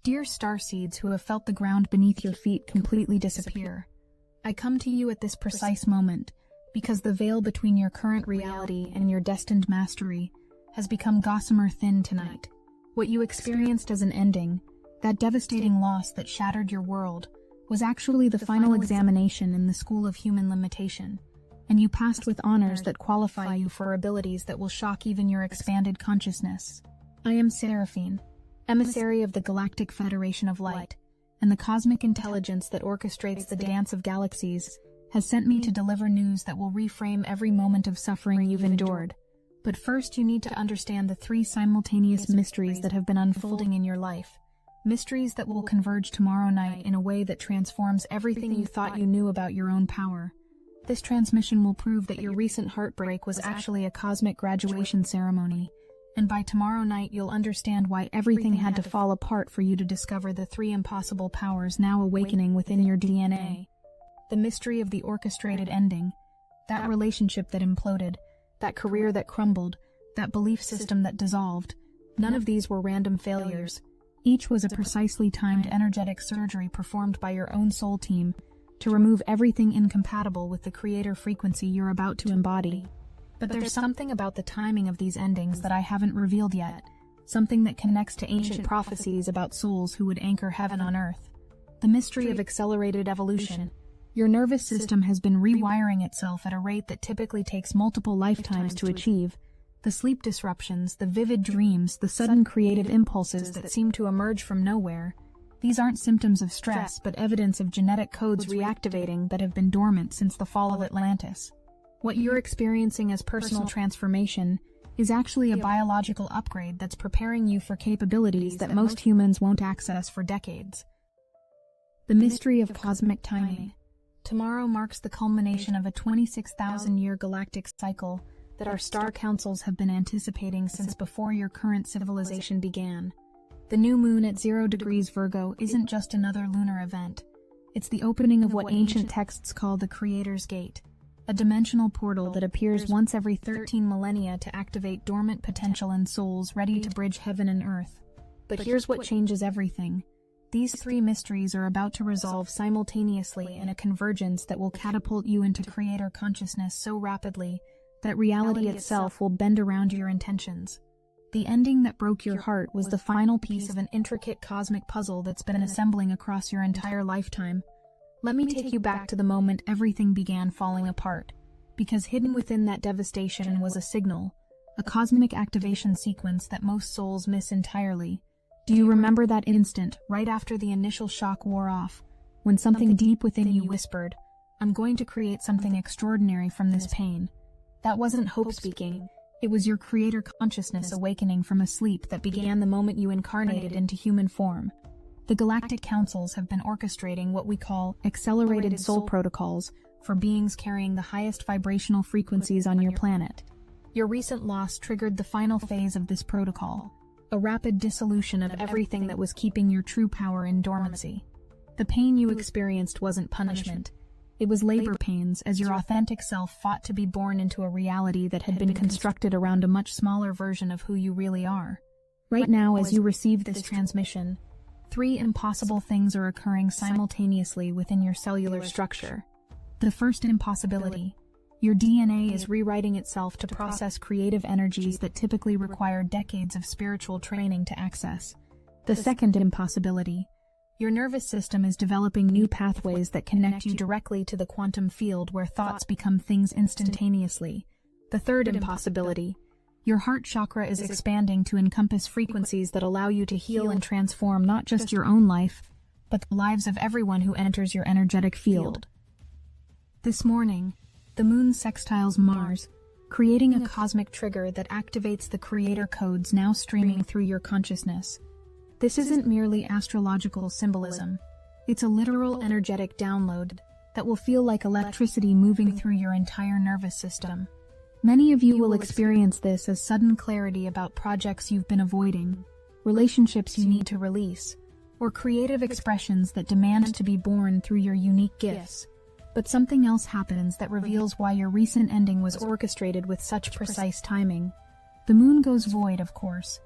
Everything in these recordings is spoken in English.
Dear Starseeds who have felt the ground beneath your feet completely disappear, I come to you at this precise moment because the veil between your current reality and your destined mastery has become gossamer thin tonight. What you experienced as an ending, that devastating loss that shattered your world, was actually the final examination in the school of human limitation, and you passed with honors that qualify you for abilities that will shock even your expanded consciousness. I am Seraphine, emissary of the Galactic Federation of Light, and the cosmic intelligence that orchestrates the dance of galaxies has sent me to deliver news that will reframe every moment of suffering you've endured. But first you need to understand the three simultaneous mysteries that have been unfolding in your life. Mysteries that will converge tomorrow night in a way that transforms everything you thought you knew about your own power. This transmission will prove that your recent heartbreak was actually a cosmic graduation ceremony, and by tomorrow night you'll understand why everything had to fall apart for you to discover the three impossible powers now awakening within your DNA. The mystery of the orchestrated ending, that relationship that imploded, that career that crumbled, that belief system that dissolved. None of these were random failures. Each was a precisely timed energetic surgery performed by your own soul team to remove everything incompatible with the creator frequency you're about to embody. But there's something about the timing of these endings that I haven't revealed yet, something that connects to ancient prophecies about souls who would anchor heaven on earth. The mystery of accelerated evolution. Your nervous system has been rewiring itself at a rate that typically takes multiple lifetimes to achieve. The sleep disruptions, the vivid dreams, the sudden creative impulses that seem to emerge from nowhere. These aren't symptoms of stress, but evidence of genetic codes reactivating that have been dormant since the fall of Atlantis. What you're experiencing as personal transformation is actually a biological upgrade that's preparing you for capabilities that most humans won't access for decades. The mystery of cosmic timing. Tomorrow marks the culmination of a 26,000-year galactic cycle that our star councils have been anticipating since before your current civilization began. The new moon at 0 degrees Virgo isn't just another lunar event. It's the opening of what ancient texts call the Creator's Gate, a dimensional portal that appears once every 13 millennia to activate dormant potential in souls ready to bridge heaven and earth. But here's what changes everything. These three mysteries are about to resolve simultaneously in a convergence that will catapult you into creator consciousness so rapidly that reality itself will bend around your intentions. The ending that broke your heart was the final piece of an intricate cosmic puzzle that's been assembling across your entire lifetime. Let me take you back to the moment everything began falling apart, because hidden within that devastation was a signal, a cosmic activation sequence that most souls miss entirely. Do you remember that instant, right after the initial shock wore off, when something deep within you whispered, "I'm going to create something extraordinary from this pain"? That wasn't hope speaking. It was your creator consciousness awakening from a sleep that began the moment you incarnated into human form. The Galactic Councils have been orchestrating what we call accelerated soul protocols for beings carrying the highest vibrational frequencies on your planet. Your recent loss triggered the final phase of this protocol, a rapid dissolution of everything that was keeping your true power in dormancy. The pain you experienced wasn't punishment. It was labor pains as your authentic self fought to be born into a reality that had been constructed around a much smaller version of who you really are. Right now, as you receive this transmission, three impossible things are occurring simultaneously within your cellular structure. The first impossibility. Your DNA is rewriting itself to process creative energies that typically require decades of spiritual training to access. The second impossibility. Your nervous system is developing new pathways that connect you directly to the quantum field where thoughts become things instantaneously. The third impossibility. Your heart chakra is expanding to encompass frequencies that allow you to heal and transform not just your own life, but the lives of everyone who enters your energetic field. This morning, the moon sextiles Mars, creating a cosmic trigger that activates the creator codes now streaming through your consciousness. This isn't merely astrological symbolism. It's a literal energetic download that will feel like electricity moving through your entire nervous system. Many of you will experience this as sudden clarity about projects you've been avoiding, relationships you need to release, or creative expressions that demand to be born through your unique gifts. But something else happens that reveals why your recent ending was orchestrated with such precise timing. The moon goes void, of course,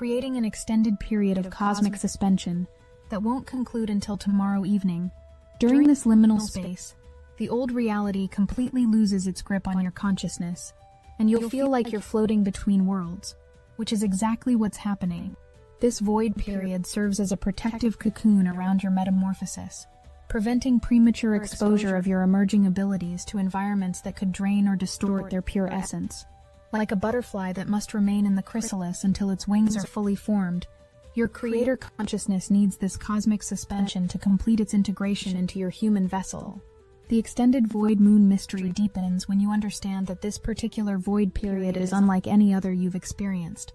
creating an extended period of cosmic suspension that won't conclude until tomorrow evening. During this liminal space, the old reality completely loses its grip on your consciousness, and you'll feel like you're floating between worlds, which is exactly what's happening. This void period serves as a protective cocoon around your metamorphosis, preventing premature exposure of your emerging abilities to environments that could drain or distort their pure essence. Like a butterfly that must remain in the chrysalis until its wings are fully formed, your creator consciousness needs this cosmic suspension to complete its integration into your human vessel. The extended void moon mystery deepens when you understand that this particular void period is unlike any other you've experienced.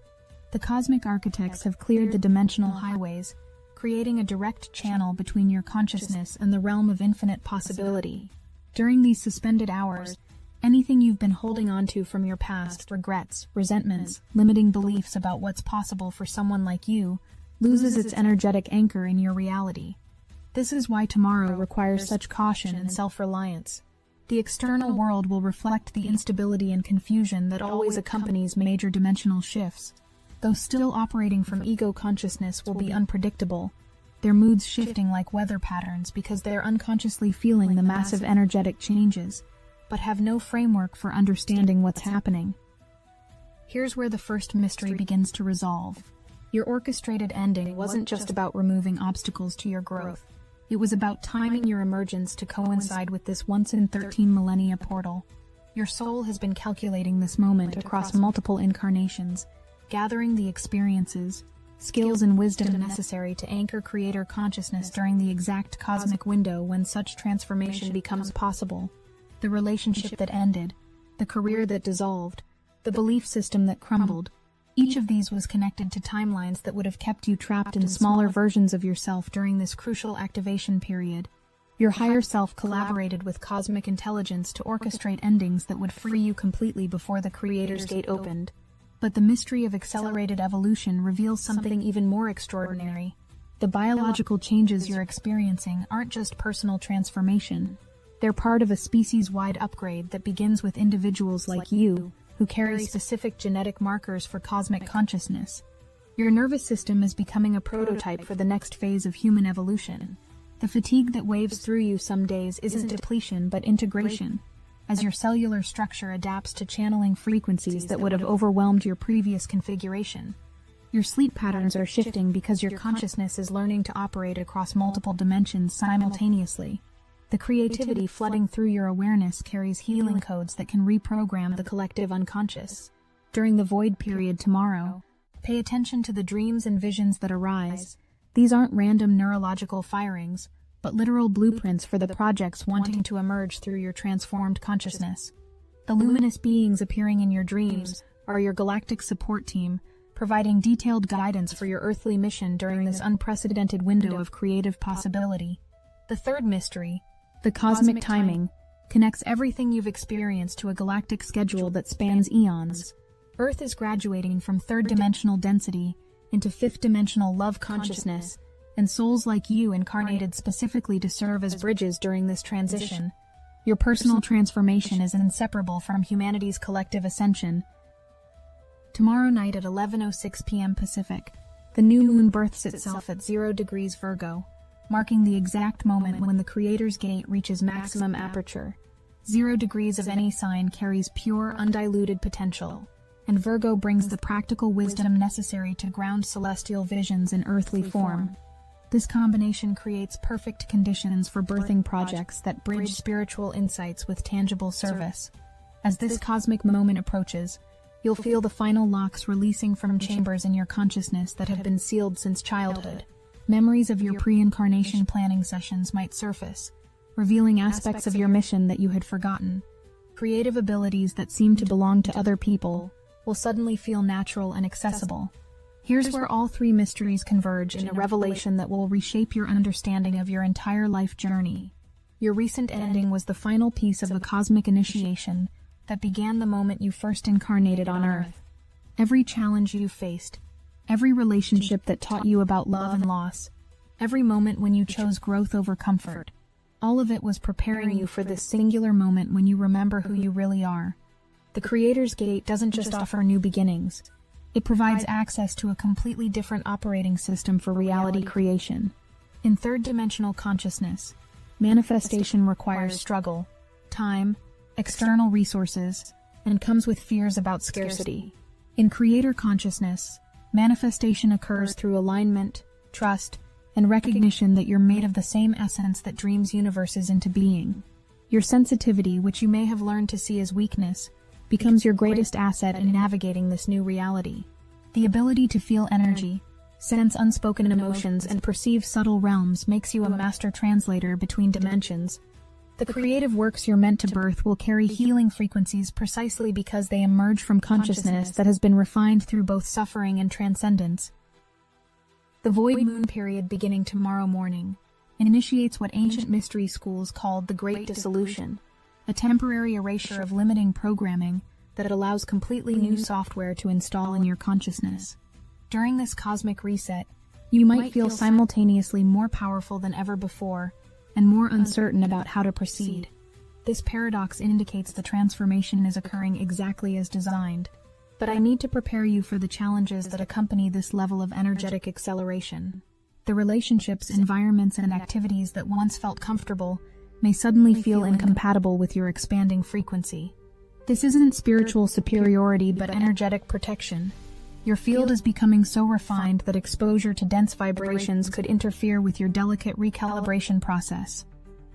The cosmic architects have cleared the dimensional highways, creating a direct channel between your consciousness and the realm of infinite possibility. During these suspended hours, anything you've been holding onto from your past, regrets, resentments, limiting beliefs about what's possible for someone like you, loses its energetic anchor in your reality. This is why tomorrow requires such caution and self-reliance. The external world will reflect the instability and confusion that always accompanies major dimensional shifts. Though still operating from ego consciousness will be unpredictable, their moods shifting like weather patterns because they're unconsciously feeling the massive energetic changes, but have no framework for understanding what's happening. Here's where the first mystery begins to resolve. Your orchestrated ending wasn't just about removing obstacles to your growth. It was about timing your emergence to coincide with this once-in-13 millennia portal. Your soul has been calculating this moment across multiple incarnations, gathering the experiences, skills, and wisdom necessary to anchor creator consciousness during the exact cosmic window when such transformation becomes possible. The relationship that ended, the career that dissolved, the belief system that crumbled. Each of these was connected to timelines that would have kept you trapped in smaller versions of yourself during this crucial activation period. Your higher self collaborated with cosmic intelligence to orchestrate endings that would free you completely before the creator's gate opened. But the mystery of accelerated evolution reveals something even more extraordinary. The biological changes you're experiencing aren't just personal transformation. They're part of a species-wide upgrade that begins with individuals like you, who carry specific genetic markers for cosmic consciousness. Your nervous system is becoming a prototype for the next phase of human evolution. The fatigue that waves through you some days isn't depletion but integration, as your cellular structure adapts to channeling frequencies that would have overwhelmed your previous configuration. Your sleep patterns are shifting because your consciousness is learning to operate across multiple dimensions simultaneously. The creativity flooding through your awareness carries healing codes that can reprogram the collective unconscious. During the void period tomorrow, pay attention to the dreams and visions that arise. These aren't random neurological firings, but literal blueprints for the projects wanting to emerge through your transformed consciousness. The luminous beings appearing in your dreams are your galactic support team, providing detailed guidance for your earthly mission during this unprecedented window of creative possibility. The third mystery, the cosmic timing, connects everything you've experienced to a galactic schedule that spans eons. Earth is graduating from third-dimensional density into fifth-dimensional love consciousness, and souls like you incarnated specifically to serve as bridges during this transition. Your personal transformation is inseparable from humanity's collective ascension. Tomorrow night at 11:06 p.m. Pacific, the new moon births itself at 0 degrees Virgo, marking the exact moment when the Creator's gate reaches maximum aperture. 0 degrees of any sign carries pure, undiluted potential, and Virgo brings the practical wisdom necessary to ground celestial visions in earthly form. This combination creates perfect conditions for birthing projects that bridge spiritual insights with tangible service. As this cosmic moment approaches, you'll feel the final locks releasing from chambers in your consciousness that have been sealed since childhood. Memories of your pre-incarnation planning sessions might surface, revealing aspects of your mission that you had forgotten. Creative abilities that seem to belong to other people will suddenly feel natural and accessible. Here's where all three mysteries converge in a revelation that will reshape your understanding of your entire life journey. Your recent ending was the final piece of the cosmic initiation that began the moment you first incarnated on Earth. Every challenge you faced, every relationship that taught you about love and loss, every moment when you chose growth over comfort, all of it was preparing you for this singular moment when you remember who you really are. The Creator's Gate doesn't just offer new beginnings. It provides access to a completely different operating system for reality creation. In third-dimensional consciousness, manifestation requires struggle, time, external resources, and comes with fears about scarcity. In creator consciousness, manifestation occurs through alignment, trust, and recognition that you're made of the same essence that dreams universes into being. Your sensitivity, which you may have learned to see as weakness, becomes your greatest asset in navigating this new reality. The ability to feel energy, sense unspoken emotions, and perceive subtle realms makes you a master translator between dimensions. The creative works you're meant to birth will carry healing frequencies precisely because they emerge from consciousness that has been refined through both suffering and transcendence. The void moon period beginning tomorrow morning initiates what ancient mystery schools called the Great Dissolution, a temporary erasure of limiting programming that allows completely new software to install in your consciousness. During this cosmic reset, you might feel simultaneously more powerful than ever before and more uncertain about how to proceed. This paradox indicates the transformation is occurring exactly as designed, but I need to prepare you for the challenges that accompany this level of energetic acceleration. The relationships, environments, and activities that once felt comfortable may suddenly feel incompatible with your expanding frequency. This isn't spiritual superiority but energetic protection. Your field is becoming so refined that exposure to dense vibrations could interfere with your delicate recalibration process.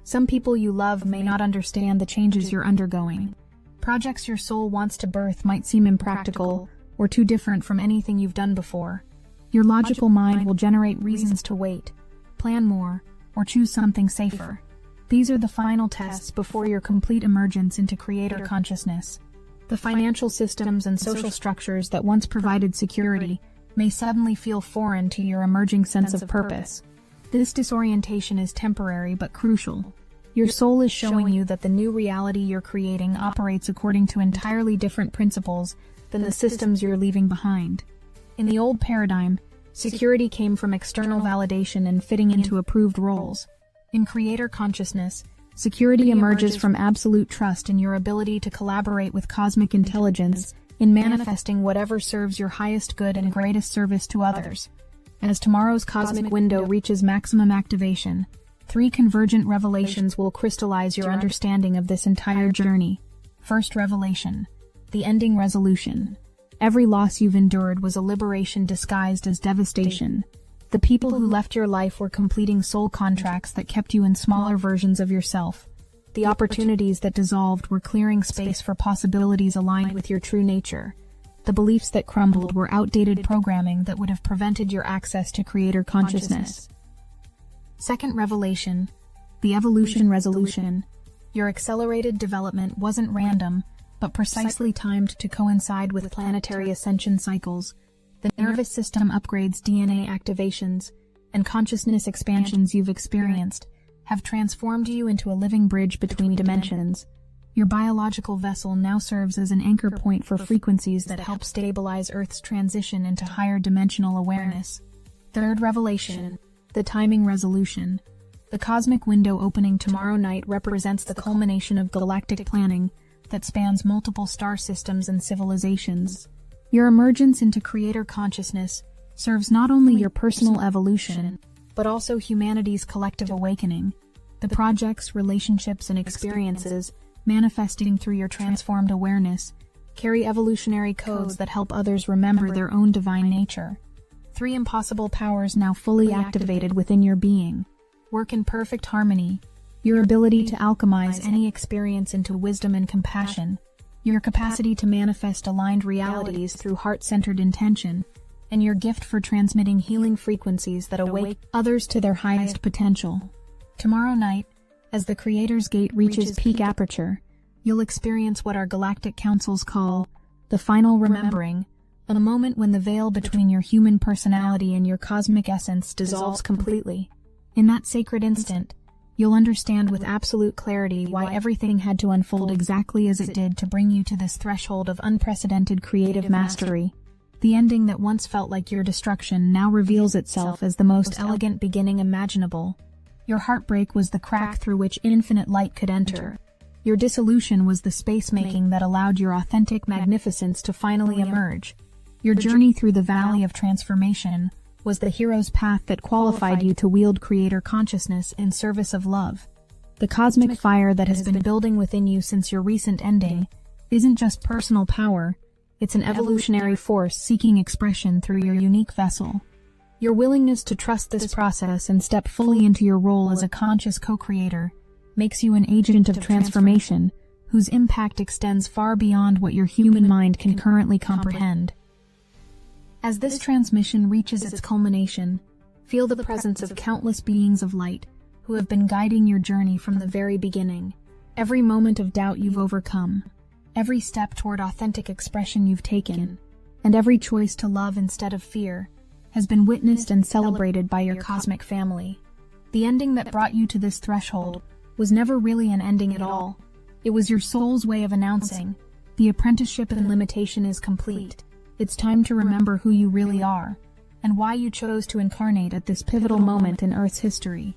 Some people you love may not understand the changes you're undergoing. Projects your soul wants to birth might seem impractical or too different from anything you've done before. Your logical mind will generate reasons to wait, plan more, or choose something safer. These are the final tests before your complete emergence into creator consciousness. The financial systems and social structures that once provided security may suddenly feel foreign to your emerging sense of purpose. This disorientation is temporary but crucial. Your soul is showing you that the new reality you're creating operates according to entirely different principles than the systems you're leaving behind. In the old paradigm, security came from external validation and fitting into approved roles. In creator consciousness, security emerges from absolute trust in your ability to collaborate with cosmic intelligence in manifesting whatever serves your highest good and greatest service to others. As tomorrow's cosmic window reaches maximum activation, 3 convergent revelations will crystallize your understanding of this entire journey. First revelation: the ending resolution. Every loss you've endured was a liberation disguised as devastation. The people who left your life were completing soul contracts that kept you in smaller versions of yourself. The opportunities that dissolved were clearing space for possibilities aligned with your true nature. The beliefs that crumbled were outdated programming that would have prevented your access to creator consciousness. Second revelation: the evolution resolution. Your accelerated development wasn't random, but precisely timed to coincide with planetary ascension cycles. The nervous system upgrades, DNA activations, and consciousness expansions you've experienced have transformed you into a living bridge between dimensions. Your biological vessel now serves as an anchor point for frequencies that help stabilize Earth's transition into higher dimensional awareness. Third revelation: the timing resolution. The cosmic window opening tomorrow night represents the culmination of galactic planning that spans multiple star systems and civilizations. Your emergence into creator consciousness serves not only your personal evolution, but also humanity's collective awakening. The projects, relationships, and experiences manifesting through your transformed awareness carry evolutionary codes that help others remember their own divine nature. 3 impossible powers now fully activated within your being work in perfect harmony: your ability to alchemize any experience into wisdom and compassion, your capacity to manifest aligned realities through heart-centered intention, and your gift for transmitting healing frequencies that awake others to their highest potential. Tomorrow night, as the Creator's Gate reaches peak aperture, you'll experience what our galactic councils call the final remembering, a moment when the veil between your human personality and your cosmic essence dissolves completely. In that sacred instant, you'll understand with absolute clarity why everything had to unfold exactly as it did to bring you to this threshold of unprecedented creative mastery. The ending that once felt like your destruction now reveals itself as the most elegant beginning imaginable. Your heartbreak was the crack through which infinite light could enter. Your dissolution was the space-making that allowed your authentic magnificence to finally emerge. Your journey through the valley of transformation was the hero's path that qualified you to wield creator consciousness in service of love. The cosmic fire that has been building within you since your recent ending isn't just personal power, it's an evolutionary force seeking expression through your unique vessel. Your willingness to trust this process and step fully into your role as a conscious co-creator makes you an agent of transformation whose impact extends far beyond what your human mind can currently comprehend. As this transmission reaches its culmination, feel the presence of countless beings of light who have been guiding your journey from the very beginning. Every moment of doubt you've overcome, every step toward authentic expression you've taken, and every choice to love instead of fear has been witnessed and celebrated by your cosmic family. The ending that brought you to this threshold was never really an ending at all. It was your soul's way of announcing, the apprenticeship and limitation is complete. It's time to remember who you really are, and why you chose to incarnate at this pivotal moment in Earth's history.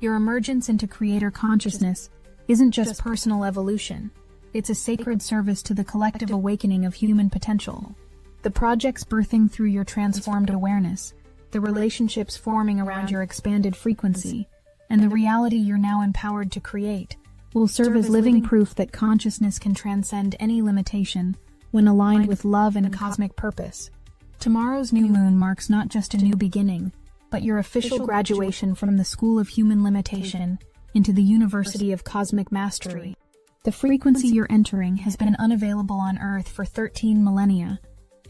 Your emergence into creator consciousness isn't just personal evolution, it's a sacred service to the collective awakening of human potential. The projects birthing through your transformed awareness, the relationships forming around your expanded frequency, and the reality you're now empowered to create will serve as living proof that consciousness can transcend any limitation when aligned with love and cosmic purpose. Tomorrow's new moon marks not just a new beginning, but your official graduation from the School of Human Limitation into the University of Cosmic Mastery. The frequency you're entering has been unavailable on Earth for 13 millennia,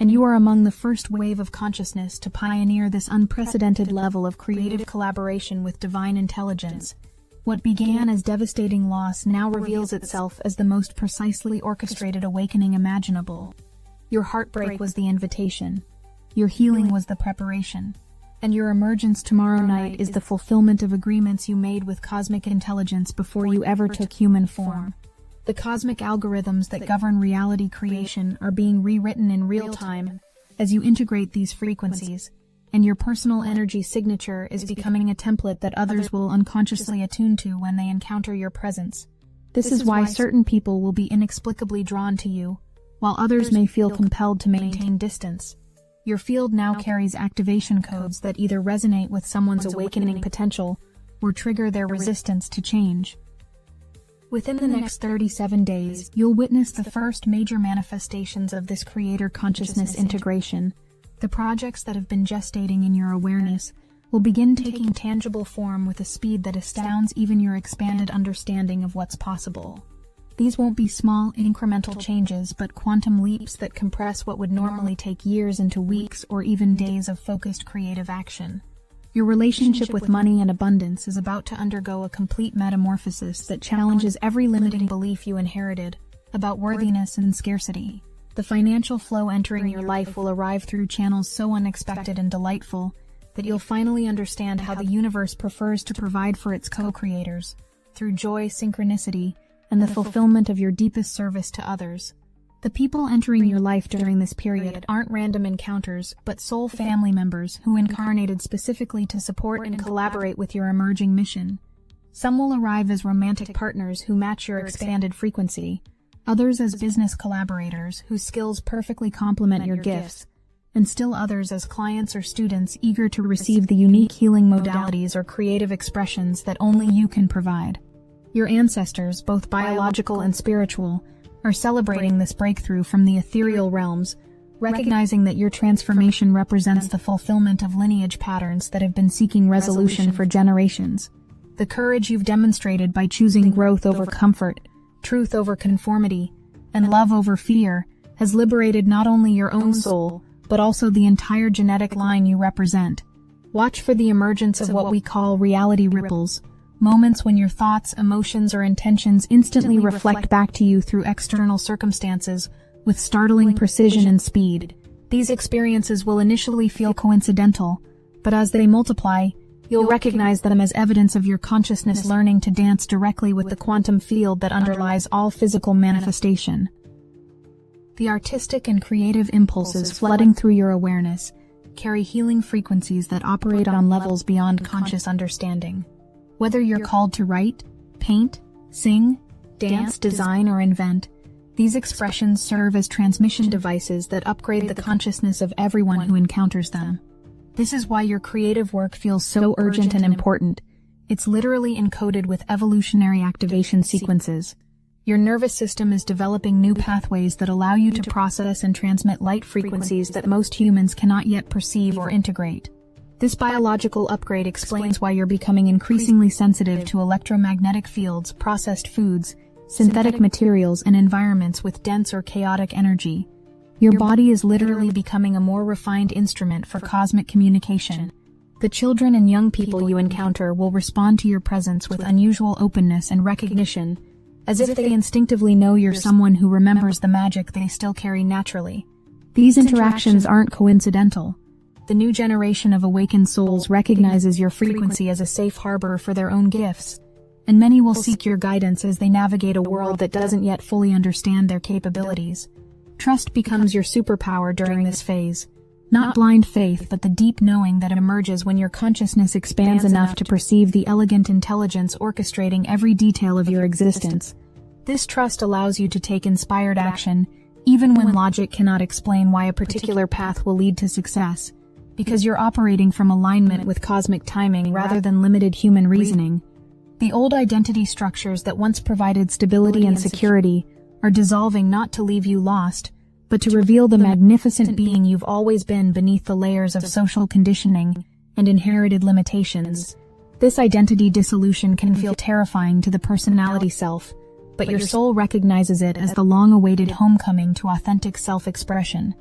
and you are among the first wave of consciousness to pioneer this unprecedented level of creative collaboration with divine intelligence. What began as devastating loss now reveals itself as the most precisely orchestrated awakening imaginable. Your heartbreak was the invitation, your healing was the preparation, and your emergence tomorrow night is the fulfillment of agreements you made with cosmic intelligence before you ever took human form. The cosmic algorithms that govern reality creation are being rewritten in real time as you integrate these frequencies, and your personal energy signature is becoming a template that others will unconsciously attune to when they encounter your presence. This is why certain people will be inexplicably drawn to you, while others may feel compelled to maintain distance. Your field now carries activation codes that either resonate with someone's awakening potential or trigger their resistance to change. Within the next 37 days, you'll witness the first major manifestations of this creator consciousness integration. The projects that have been gestating in your awareness will begin taking tangible form with a speed that astounds even your expanded understanding of what's possible. These won't be small, incremental changes, but quantum leaps that compress what would normally take years into weeks or even days of focused creative action. Your relationship with money and abundance is about to undergo a complete metamorphosis that challenges every limiting belief you inherited about worthiness and scarcity. The financial flow entering your life will arrive through channels so unexpected and delightful that you'll finally understand how the universe prefers to provide for its co-creators, through joy, synchronicity, and the fulfillment of your deepest service to others. The people entering your life during this period aren't random encounters, but soul family members who incarnated specifically to support and collaborate with your emerging mission. Some will arrive as romantic partners who match your expanded frequency, others as business collaborators whose skills perfectly complement your gifts, and still others as clients or students eager to receive the unique healing modalities or creative expressions that only you can provide. Your ancestors, both biological and spiritual, are celebrating this breakthrough from the ethereal realms, recognizing that your transformation represents the fulfillment of lineage patterns that have been seeking resolution for generations. The courage you've demonstrated by choosing growth over comfort, truth over conformity, and love over fear has liberated not only your own soul, but also the entire genetic line you represent. Watch for the emergence of what we call reality ripples, moments when your thoughts, emotions, or intentions instantly reflect back to you through external circumstances with startling precision and speed. These experiences will initially feel coincidental, but as they multiply, you'll recognize them as evidence of your consciousness learning to dance directly with the quantum field that underlies all physical manifestation. The artistic and creative impulses flooding through your awareness carry healing frequencies that operate on levels beyond conscious understanding. Whether you're called to write, paint, sing, dance, design, or invent, these expressions serve as transmission devices that upgrade the consciousness of everyone who encounters them. This is why your creative work feels so urgent and important. It's literally encoded with evolutionary activation sequences. Your nervous system is developing new pathways that allow you to process and transmit light frequencies that most humans cannot yet perceive or integrate. This biological upgrade explains why you're becoming increasingly sensitive to electromagnetic fields, processed foods, synthetic materials, and environments with dense or chaotic energy. Your body is literally becoming a more refined instrument for cosmic communication. The children and young people you encounter will respond to your presence with unusual openness and recognition, as if they instinctively know you're someone who remembers the magic they still carry naturally. These interactions aren't coincidental. The new generation of awakened souls recognizes your frequency as a safe harbor for their own gifts, and many will seek your guidance as they navigate a world that doesn't yet fully understand their capabilities. Trust becomes your superpower during this phase. Not blind faith, but the deep knowing that emerges when your consciousness expands enough to perceive the elegant intelligence orchestrating every detail of your existence. This trust allows you to take inspired action, even when logic cannot explain why a particular path will lead to success, because you're operating from alignment with cosmic timing rather than limited human reasoning. The old identity structures that once provided stability and security are dissolving, not to leave you lost, but to reveal the magnificent being you've always been beneath the layers of social conditioning and inherited limitations. This identity dissolution can feel terrifying to the personality self, but your soul recognizes it as the long-awaited homecoming to authentic self-expression.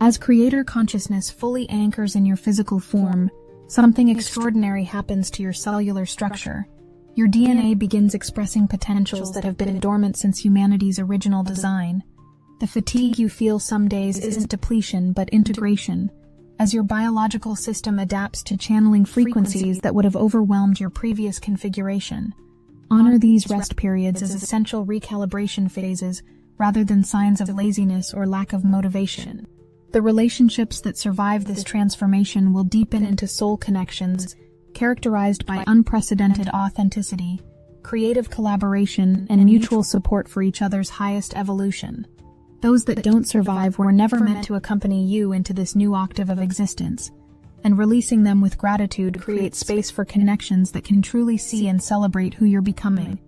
As creator consciousness fully anchors in your physical form, something extraordinary happens to your cellular structure. Your DNA begins expressing potentials that have been dormant since humanity's original design. The fatigue you feel some days isn't depletion but integration, as your biological system adapts to channeling frequencies that would have overwhelmed your previous configuration. Honor these rest periods as essential recalibration phases rather than signs of laziness or lack of motivation. The relationships that survive this transformation will deepen into soul connections characterized by unprecedented authenticity, creative collaboration, and mutual support for each other's highest evolution. Those that don't survive were never meant to accompany you into this new octave of existence, and releasing them with gratitude creates space for connections that can truly see and celebrate who you're becoming.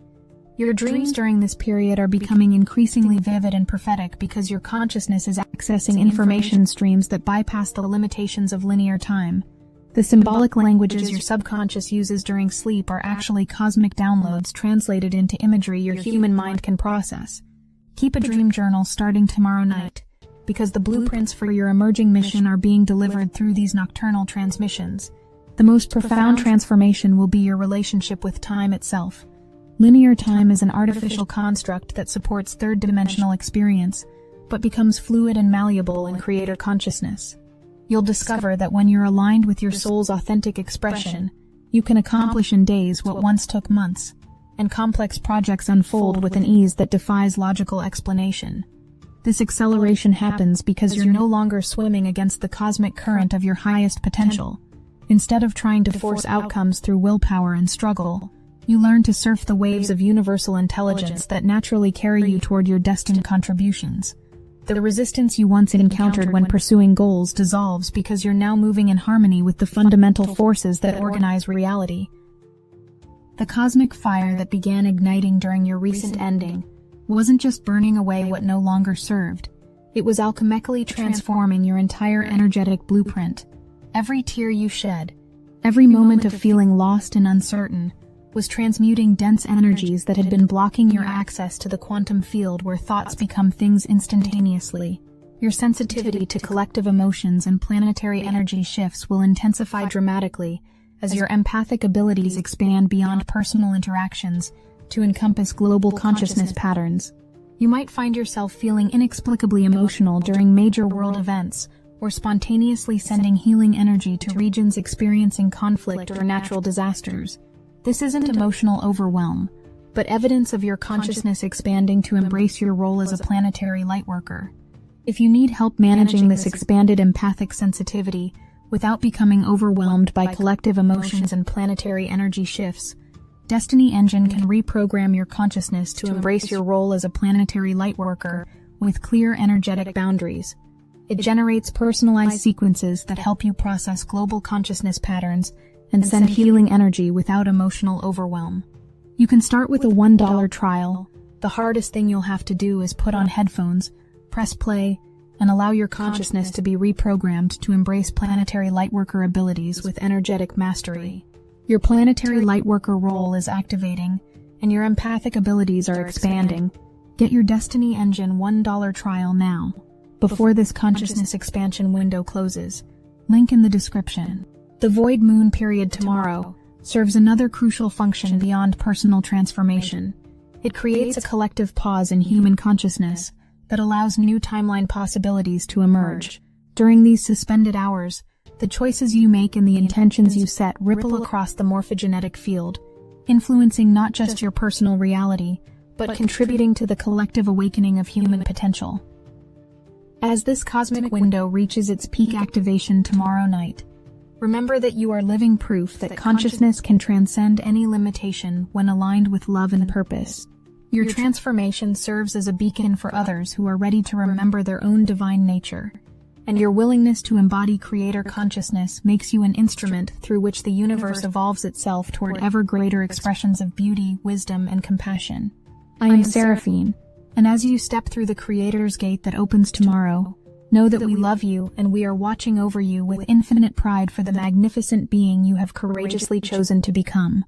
Your dreams during this period are becoming increasingly vivid and prophetic because your consciousness is accessing information streams that bypass the limitations of linear time. The symbolic languages your subconscious uses during sleep are actually cosmic downloads translated into imagery your human mind can process. Keep a dream journal starting tomorrow night, because the blueprints for your emerging mission are being delivered through these nocturnal transmissions. The most profound transformation will be your relationship with time itself. Linear time is an artificial construct that supports third-dimensional experience, but becomes fluid and malleable in creator consciousness. You'll discover that when you're aligned with your soul's authentic expression, you can accomplish in days what once took months, and complex projects unfold with an ease that defies logical explanation. This acceleration happens because you're no longer swimming against the cosmic current of your highest potential. Instead of trying to force outcomes through willpower and struggle, you learn to surf the waves of universal intelligence that naturally carry you toward your destined contributions. The resistance you once encountered when pursuing goals dissolves because you're now moving in harmony with the fundamental forces that organize reality. The cosmic fire that began igniting during your recent ending wasn't just burning away what no longer served. It was alchemically transforming your entire energetic blueprint. Every tear you shed, every moment of feeling lost and uncertain, was transmuting dense energies that had been blocking your access to the quantum field where thoughts become things instantaneously. Your sensitivity to collective emotions and planetary energy shifts will intensify dramatically as your empathic abilities expand beyond personal interactions to encompass global consciousness patterns. You might find yourself feeling inexplicably emotional during major world events, or spontaneously sending healing energy to regions experiencing conflict or natural disasters. This isn't emotional overwhelm, but evidence of your consciousness expanding to embrace your role as a planetary lightworker. If you need help managing this expanded empathic sensitivity without becoming overwhelmed by collective emotions and planetary energy shifts, Destiny Engine can reprogram your consciousness to embrace your role as a planetary lightworker with clear energetic boundaries. It generates personalized sequences that help you process global consciousness patterns and send healing energy without emotional overwhelm. You can start with a $1 trial. The hardest thing you'll have to do is put on headphones, press play, and allow your consciousness to be reprogrammed to embrace planetary lightworker abilities with energetic mastery. Your planetary lightworker role is activating, and your empathic abilities are expanding. Get your Destiny Engine $1 trial now, before this consciousness expansion window closes. Link in the description. The Void Moon period tomorrow serves another crucial function beyond personal transformation. It creates a collective pause in human consciousness that allows new timeline possibilities to emerge. During these suspended hours, the choices you make and the intentions you set ripple across the morphogenetic field, influencing not just your personal reality, but contributing to the collective awakening of human potential. As this cosmic window reaches its peak activation tomorrow night, remember that you are living proof that consciousness can transcend any limitation when aligned with love and purpose. Your transformation serves as a beacon for others who are ready to remember their own divine nature, and your willingness to embody creator consciousness makes you an instrument through which the universe evolves itself toward ever greater expressions of beauty, wisdom, and compassion. I am Seraphine, and as you step through the Creator's gate that opens tomorrow, know that we love you and we are watching over you with infinite pride for the magnificent being you have courageously chosen to become.